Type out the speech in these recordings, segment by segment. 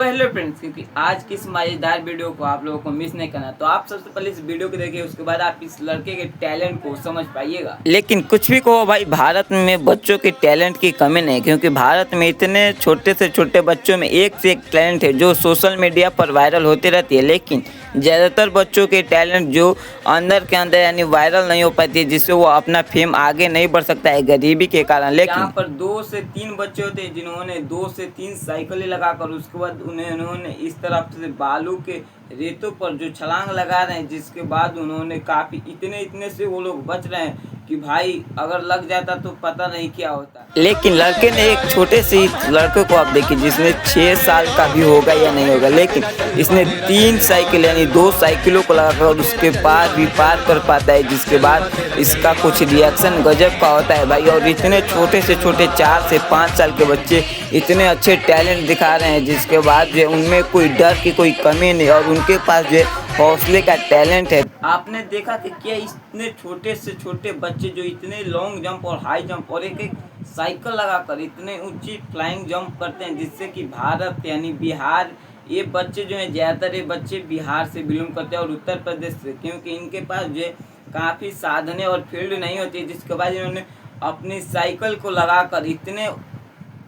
Hello friends, क्योंकि आज की इस मजेदार वीडियो को आप लोगों को मिस नहीं करना, तो आप सबसे पहले इस वीडियो को देखिए, उसके बाद आप इस लड़के के टैलेंट को समझ पाइएगा। लेकिन कुछ भी कहो भाई, भारत में बच्चों की टैलेंट की कमी नहीं, क्योंकि भारत में इतने छोटे से छोटे बच्चों में एक से एक टैलेंट है जो सोशल मीडिया पर वायरल होती रहती है। लेकिन ज़्यादातर बच्चों के टैलेंट जो अंदर के अंदर यानी वायरल नहीं हो पाती है, जिससे वो अपना फेम आगे नहीं बढ़ सकता है गरीबी के कारण। लेकिन यहाँ पर 2 से 3 बच्चे होते हैं जिन्होंने 2 से 3 साइकिलें लगाकर उसके बाद उन्होंने इस तरफ से बालू के रेतों पर जो छलांग लगा रहे हैं, जिसके बाद उन्होंने काफ़ी इतने से वो लोग बच रहे हैं कि भाई अगर लग जाता तो पता नहीं क्या होता। लेकिन लड़के ने एक छोटे से लड़के को आप देखिए, जिसने 6 साल का भी होगा या नहीं होगा, लेकिन इसने 3 साइकिल यानी 2 साइकिलों को लगाकर उसके बाद भी पार कर पाता है, जिसके बाद इसका कुछ रिएक्शन गजब का होता है भाई। और इतने छोटे से छोटे 4 से 5 साल के बच्चे इतने अच्छे टैलेंट दिखा रहे हैं, जिसके बाद जो उनमें कोई डर की कोई कमी नहीं और उनके पास जो हौसले का टैलेंट है। आपने देखा कि क्या इतने छोटे से छोटे बच्चे जो इतने लॉन्ग जंप और हाई जंप और एक साइकिल लगाकर इतने ऊंची फ्लाइंग जंप करते हैं, जिससे कि भारत यानी बिहार, ये बच्चे जो हैं ज़्यादातर ये बच्चे बिहार से बिलोंग करते हैं और उत्तर प्रदेश से, क्योंकि इनके पास जो है काफ़ी साधनें और फील्ड नहीं होती, जिसके बाद इन्होंने अपनी साइकिल को लगाकर इतने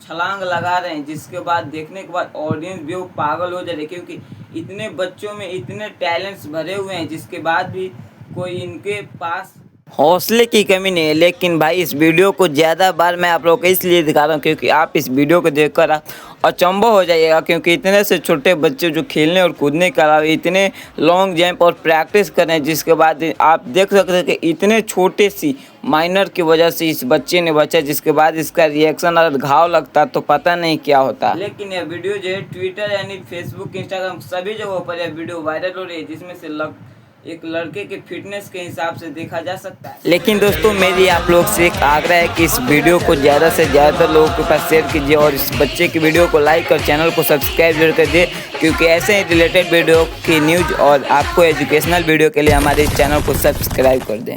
छलांग लगा रहे हैं, जिसके बाद देखने के बाद ऑडियंस भी वो पागल हो जा रही है, क्योंकि इतने बच्चों में इतने टैलेंट्स भरे हुए हैं, जिसके बाद भी कोई इनके पास हौसले की कमी नहीं है। लेकिन भाई इस वीडियो को ज़्यादा बार मैं आप लोगों को इसलिए दिखा रहा हूँ क्योंकि आप इस वीडियो को देखकर आप अचंभव हो जाइएगा, क्योंकि इतने से छोटे बच्चे जो खेलने और कूदने के अलावा इतने लॉन्ग जंप और प्रैक्टिस कर रहे हैं, जिसके बाद आप देख सकते हैं कि इतने छोटे सी माइनर की वजह से इस बच्चे ने बचा, जिसके बाद इसका रिएक्शन अगर घाव लगता तो पता नहीं क्या होता। लेकिन यह वीडियो जो है ट्विटर यानी फेसबुक, इंस्टाग्राम सभी जगहों पर यह वीडियो वायरल हो रही है, जिसमें से एक लड़के के फिटनेस के हिसाब से देखा जा सकता है। लेकिन दोस्तों, मेरी आप लोग से एक आग्रह है कि इस वीडियो को ज़्यादा से ज़्यादा लोगों के पास शेयर कीजिए और इस बच्चे की वीडियो को लाइक और चैनल को सब्सक्राइब जरूर कर दिए, क्योंकि ऐसे ही रिलेटेड वीडियो की न्यूज़ और आपको एजुकेशनल वीडियो के लिए हमारे चैनल को सब्सक्राइब कर दें।